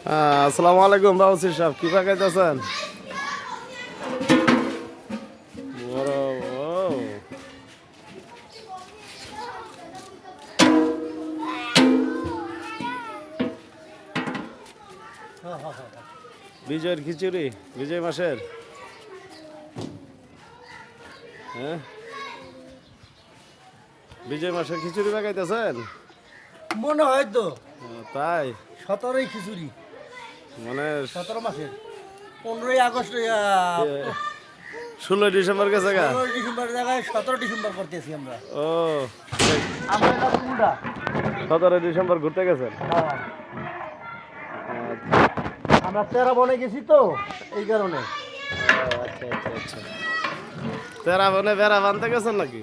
আসসালামু আলাইকুম বাবুসির সাহেব, কি পাকাইতেছেন? বড় ও, বিজয়ের খিচুড়ি, বিজয় মাসের। হ্যাঁ, বিজয় মাসের খিচুড়ি পাকাইতেছেন মনে হয় তো। তাই 17ই খিচুড়ি, মানে 17 মাসের 15ই আগস্ট 16 ডিসেম্বর গেছে গা। 15 ডিসেম্বর জায়গায় 17 ডিসেম্বর করতেছি আমরা। ও, আমরা এটা পুরা 17 ডিসেম্বর ঘুরতে গেছেন। আমরা 13 বনে গেছি তো এই কারণে। আচ্ছা আচ্ছা আচ্ছা, তেরা বনে বেড়া বানতে গেছেন নাকি?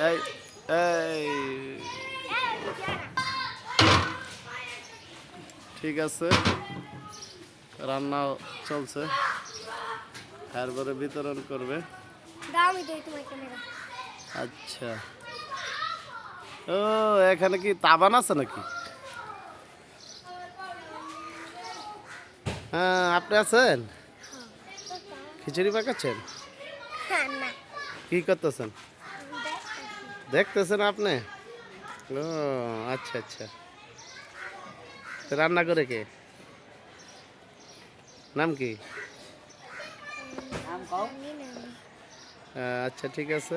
এই এই ঠিক আছে, রান্না চলছে, তারপরে বিতরণ করবে। আচ্ছা, ও এখানে কি তাবান আছে নাকি? হ্যাঁ, আপনি আছেন? খিচুড়ি পাকাচ্ছেন? কি করতেছেন? দেখতেছেন আপনি? ও আচ্ছা আচ্ছা, তো রান্না করে কে? নাম কি? আচ্ছা ঠিক আছে।